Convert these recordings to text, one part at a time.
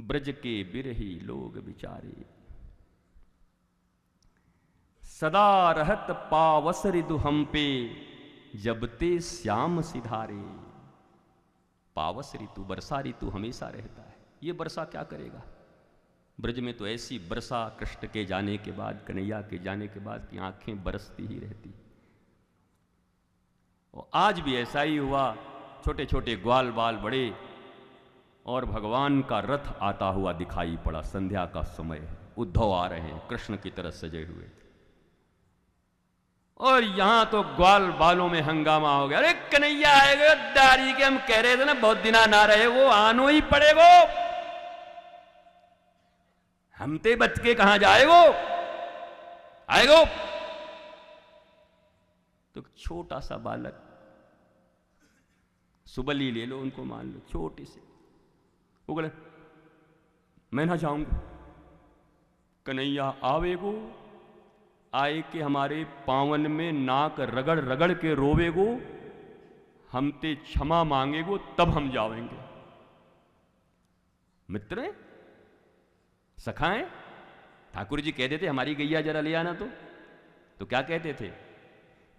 ब्रज के बिरही लोग बिचारे, सदा रहत पावस रिदु हम पे, जब ते श्याम सिधारे। पावस ऋतु, वर्षा ऋतु हमेशा रहता है। ये वर्षा क्या करेगा? ब्रज में तो ऐसी वर्षा कृष्ण के जाने के बाद, कन्हैया के जाने के बाद की आंखें बरसती ही रहती। और आज भी ऐसा ही हुआ। छोटे छोटे ग्वाल बाल बड़े और भगवान का रथ आता हुआ दिखाई पड़ा। संध्या का समय है, उद्धव आ रहे हैं कृष्ण की तरह सजे हुए, और यहां तो ग्वाल बालों में हंगामा हो गया। अरे कन्हैया आएगा, दारी के हम कह रहे थे ना बहुत दिना ना रहे, वो आनो ही पड़ेगो, हम ते बच के कहां जाएगो, आएगो। तो छोटा सा बालक, सुबली ले लो, उनको मान लो, छोटे से, वो बोले मैं ना जाऊंगा। कन्हैया आवेगो, आए के हमारे पावन में नाक रगड़ रगड़ के रोवेगो, हम ते क्षमा मांगेगो, तब हम जावेंगे। मित्र सखाएं, ठाकुर जी कहते थे हमारी गैया जरा ले आना। तो क्या कहते थे?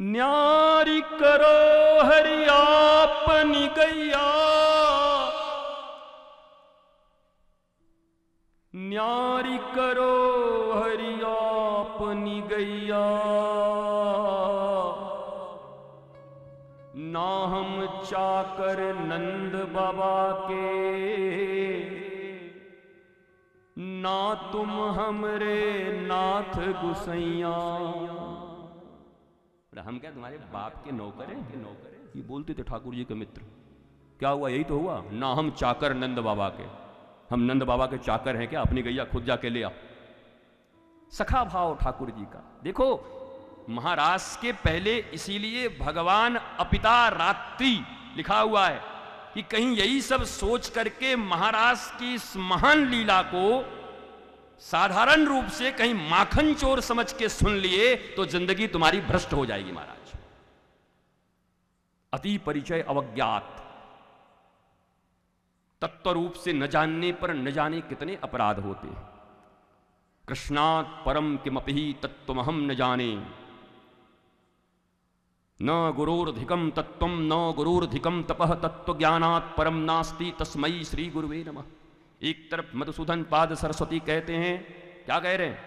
न्यारी करो हरि आपनी गैया, न्यारी करो हरि आपनी गैया, ना हम चाकर नंद बाबा के, ना तुम हमरे नाथ गुसैया। हम क्या तुम्हारे बाप के नौकर हैं? ये बोलते थे ठाकुर जी के मित्र। क्या हुआ? यही तो हुआ ना, हम चाकर नंद बाबा के, हम नंद बाबा के चाकर हैं क्या? अपनी गैया खुद जाके ले आ। सखा भाव ठाकुर जी का देखो। महाराज के पहले इसीलिए भगवान अपिता रात्रि लिखा हुआ है कि कहीं यही सब सोच करके महाराज की इस महान लीला को साधारण रूप से कहीं माखन चोर समझ के सुन लिए तो जिंदगी तुम्हारी भ्रष्ट हो जाएगी महाराज। अति परिचय अवज्ञात, तत्व रूप से न जानने पर न जाने कितने अपराध होते हैं। कृष्णात् परम किमपि तत्त्वमहं न जाने, न गुरोर्धिकम तत्त्वम न गुरोर्धिकम तपः, तत्त्वज्ञानात् परम नास्ति तस्मै श्री गुरुवे नमः। एक तरफ मधुसूदन पाद सरस्वती कहते हैं, क्या कह रहे हैं?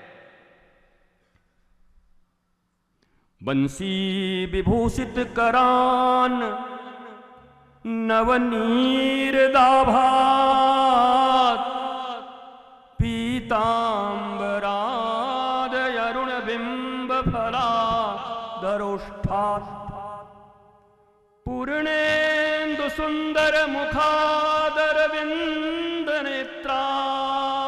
बंसी विभूषित करान नवनीर दाभात, पीतांबराद अरुण बिंब फला दरोष्ठात्, पूर्णेन्दु सुंदर मुखादर विंद नेत्रात्,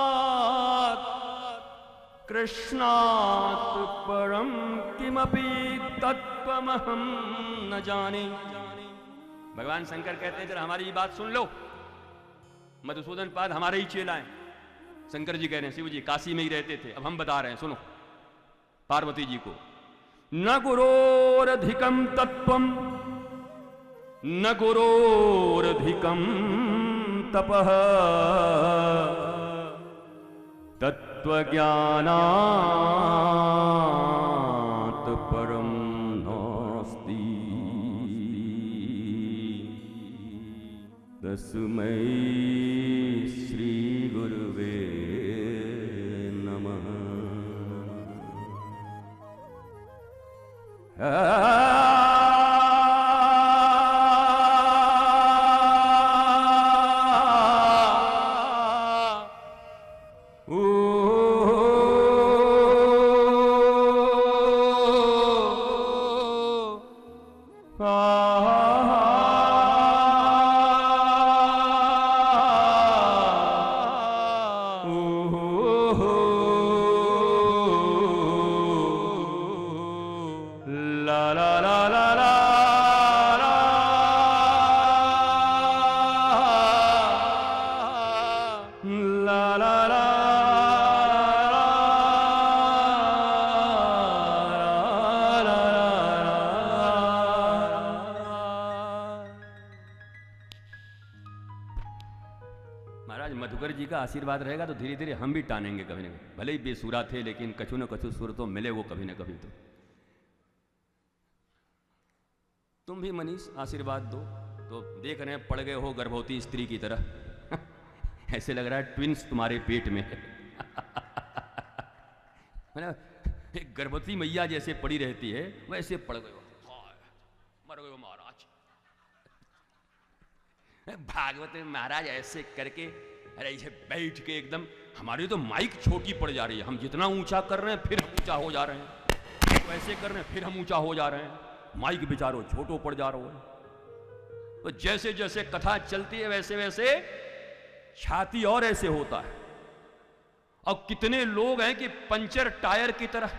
कृष्णात् परम किमपि तत्त्वमहं न जाने। भगवान शंकर कहते हैं जरा हमारी बात सुन लो। मधुसूदन पाद हमारे ही चेला हैं। शंकर जी कह रहे हैं शिव जी काशी में ही रहते थे, अब हम बता रहे हैं सुनो पार्वती जी को। न गुरोरधिकम तत्वम न गुरोरधिकम तपः, तत्त्वज्ञानात् परम नास्ति तस्मै श्री गुरुवे नमः। आशीर्वाद रहेगा तो धीरे धीरे हम भी टानेंगे कभी ना कभी। भले ही बेसुरा थे लेकिन कछु न कछु सुर तो मिले वो कभी ना कभी। तो तुम भी मनीष आशीर्वाद दो। तो देख रहे हैं पड़ गए हो गर्भवती स्त्री की तरह ऐसे लग रहा है ट्विंस तुम्हारे पेट में एक गर्भवती मैया जैसे पड़ी रहती है वैसे पड़ गए हो, मर गए हो महाराज। भागवत में महाराज ऐसे करके अरे ऐसे बैठ के एकदम, हमारी तो माइक छोटी पड़ जा रही है, हम जितना ऊंचा कर रहे हैं फिर हम ऊंचा हो जा रहे हैं, वैसे कर रहे हैं फिर हम ऊंचा हो जा रहे हैं, माइक बेचारो छोटो पड़ जा रहा है। तो जैसे जैसे कथा चलती है वैसे वैसे छाती और ऐसे होता है। और कितने लोग हैं कि पंचर टायर की तरह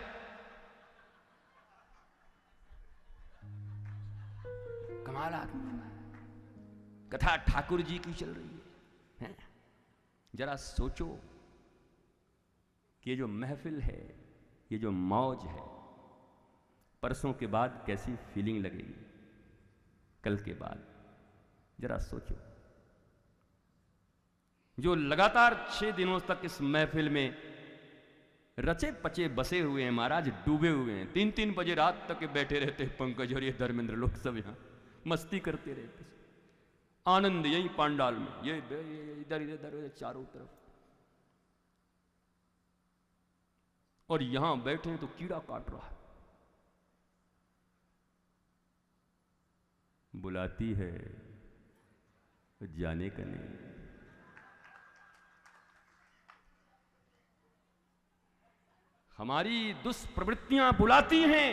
कमाल आदमी। कथा ठाकुर जी की चल रही है। जरा सोचो कि ये जो महफिल है, ये जो मौज है, परसों के बाद कैसी फीलिंग लगेगी, कल के बाद जरा सोचो। जो लगातार 6 दिनों तक इस महफिल में रचे पचे बसे हुए हैं महाराज, डूबे हुए हैं, 3-3 बजे रात तक बैठे रहते हैं पंकज और ये धर्मेंद्र, लोग सब यहां मस्ती करते रहते, आनंद यही पांडाल में, ये इधर इधर चारों तरफ। और यहां बैठे हैं तो कीड़ा काट रहा है। बुलाती है जाने का नहीं। हमारी दुष्प्रवृत्तियां बुलाती हैं।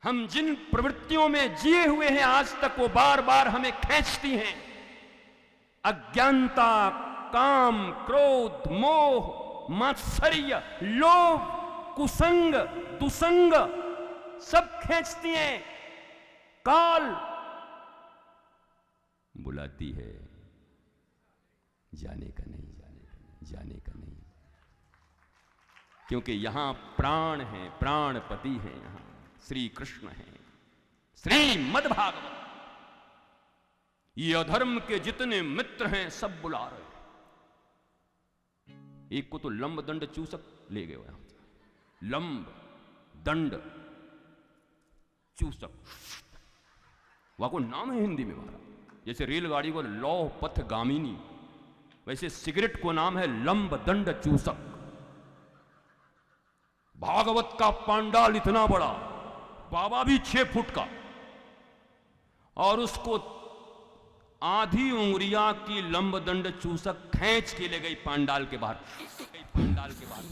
हम जिन प्रवृत्तियों में जिए हुए हैं आज तक, वो बार बार हमें खींचती हैं। अज्ञानता, काम, क्रोध, मोह, मात्सर्य, लोभ, कुसंग, दुसंग सब खींचती हैं। काल बुलाती है जाने का नहीं, जाने का नहीं। क्योंकि यहां प्राण है, प्राणपति है, यहां श्री कृष्ण है, श्रीमद् भागवत। ये अधर्म के जितने मित्र हैं सब बुला रहे हैं। एक को तो लंब दंड चूसक ले गए यहां, लंब दंड चूसक, वहां को नाम है हिंदी में हमारा। जैसे रेलगाड़ी को लौह पथ गामिनी, वैसे सिगरेट को नाम है लंब दंड चूसक। भागवत का पांडाल इतना बड़ा, बाबा भी 6 फुट का, और उसको आधी उंगलियां की लंब दंड चूसक खींच के ले गई पांडाल के बाहर, पांडाल के बाहर।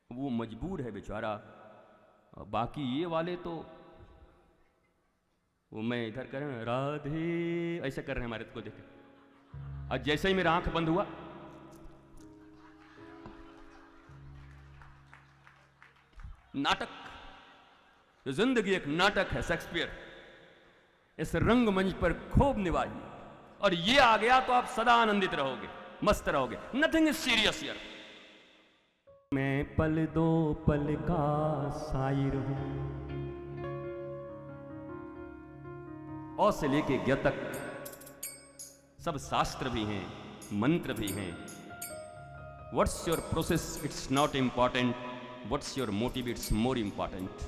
वो मजबूर है बेचारा। बाकी ये वाले तो वो मैं इधर कर रहे हैं राधे ऐसे कर रहे हैं हमारे को देखे। और जैसे ही मेरा आंख बंद हुआ, नाटक, जिंदगी एक नाटक है, शेक्सपियर इस रंगमंच पर खूब निभाइए, और ये आ गया तो आप सदा आनंदित रहोगे, मस्त रहोगे। Nothing is serious here. मैं पल दो पल का शायर हूं, और से लेके ज्ञ तक सब शास्त्र भी हैं, मंत्र भी हैं। What's your process it's not important, what's your motive it's more important.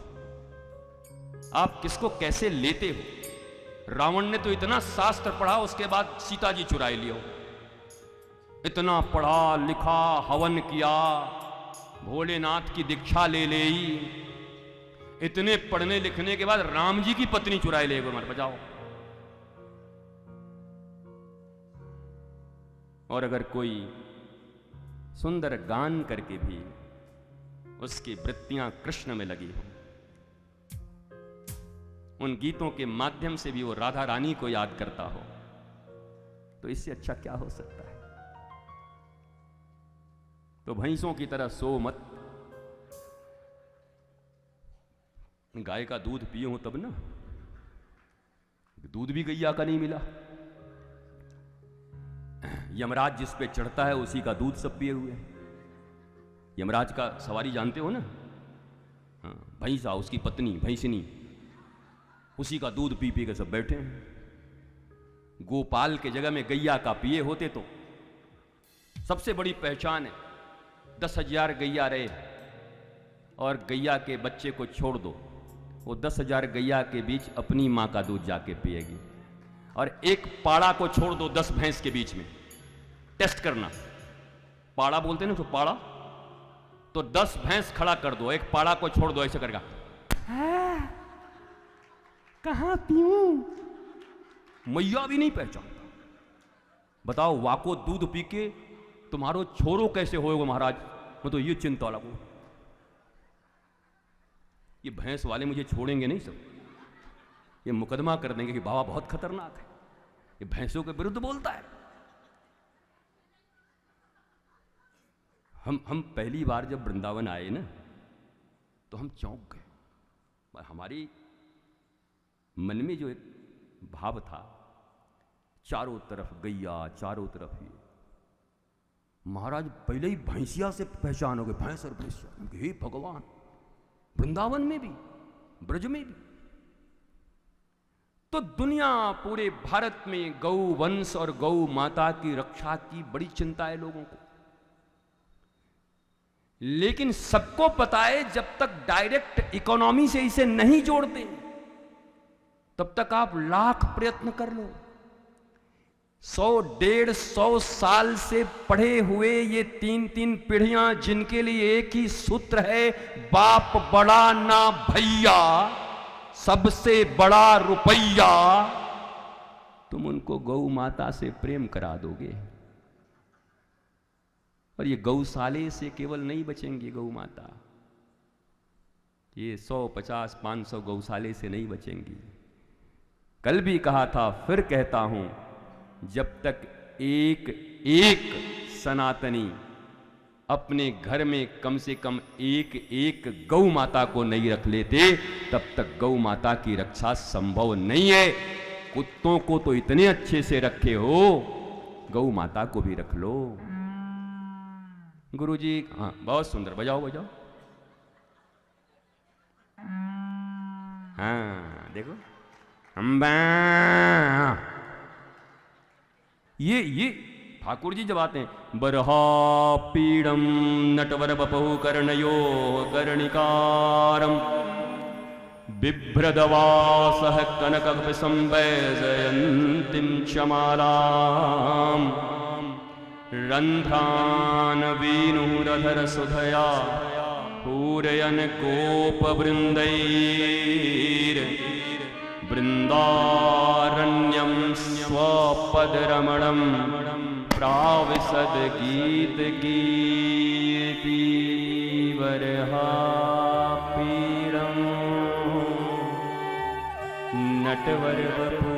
आप किसको कैसे लेते हो। रावण ने तो इतना शास्त्र पढ़ा, उसके बाद सीता जी चुराए लियो। इतना पढ़ा लिखा, हवन किया, भोलेनाथ की दीक्षा ले ली, इतने पढ़ने लिखने के बाद राम जी की पत्नी चुराए ले गए, मर बचाओ। और अगर कोई सुंदर गान करके भी उसकी वृत्तियां कृष्ण में लगी हो, उन गीतों के माध्यम से भी वो राधा रानी को याद करता हो, तो इससे अच्छा क्या हो सकता है। तो भैंसों की तरह सो मत, गाय का दूध पिए हो तब ना, दूध भी गैया का नहीं मिला। यमराज जिस पे चढ़ता है उसी का दूध सब पिए हुए हैं। यमराज का सवारी जानते हो ना, हाँ, भैंसा, उसकी पत्नी भैंसनी, उसी का दूध पी पी के सब बैठे हैं। गोपाल के जगह में गैया का पिए होते तो सबसे बड़ी पहचान है। 10,000 गैया रहे और गैया के बच्चे को छोड़ दो, वो 10,000 गैया के बीच अपनी माँ का दूध जाके पिएगी। और एक पाड़ा को छोड़ दो 10 भैंस के बीच में, टेस्ट करना। पाड़ा बोलते ना, तो पाड़ा, तो 10 भैंस खड़ा कर दो, एक पाड़ा को छोड़ दो, ऐसे करेगा, कहां पीऊं, मैया भी नहीं पहचानता। बताओ, वाको दूध पी के तुम्हारो छोरो कैसे होएगा महाराज, मैं तो ये चिंता लगू। ये भैंस वाले मुझे छोड़ेंगे नहीं सब, ये मुकदमा कर देंगे कि बाबा बहुत खतरनाक है, ये भैंसों के विरुद्ध बोलता है। हम पहली बार जब वृंदावन आए ना, तो हम चौंक गए। हमारी मन में जो एक भाव था, चारों तरफ गैया, चारों तरफ ये, महाराज पहले ही भैंसिया से पहचान हो गए, भैंस और भैंसिया। हे भगवान, वृंदावन में भी, ब्रज में भी। तो दुनिया, पूरे भारत में गौ वंश और गौ माता की रक्षा की बड़ी चिंता है लोगों को, लेकिन सबको पता है जब तक डायरेक्ट इकोनॉमी से इसे नहीं जोड़ते तब तक आप लाख प्रयत्न कर लो। 100-150 साल से पढ़े हुए ये 3-3 पीढ़ियां, जिनके लिए एक ही सूत्र है, बाप बड़ा ना भैया, सबसे बड़ा रुपया, तुम उनको गौ माता से प्रेम करा दोगे। और ये गौशाले से केवल नहीं बचेंगी गौ माता, ये 100, 50, 500 गौशाले से नहीं बचेंगी। कल भी कहा था, फिर कहता हूं, जब तक एक एक सनातनी अपने घर में कम से कम एक एक गौ माता को नहीं रख लेते, तब तक गौ माता की रक्षा संभव नहीं है। कुत्तों को तो इतने अच्छे से रखे हो, गौ माता को भी रख लो। गुरुजी, हाँ बहुत सुंदर, बजाओ बजाओ। हाँ देखो, ये ठाकुर जी जब आते हैं, बरहा पीड़म नटवर बपहु कर्णयो कर्णिकारम बिभ्रदवासः कनक संवैजयन्तीं क्षमालाम् रंध्रान वीणुरधर सुधया पूरयन गोपवृन्दैर् वृन्दारण्यं स्वपदरमणं प्राविशद गीत गीति वरहापीडं नटवर बपू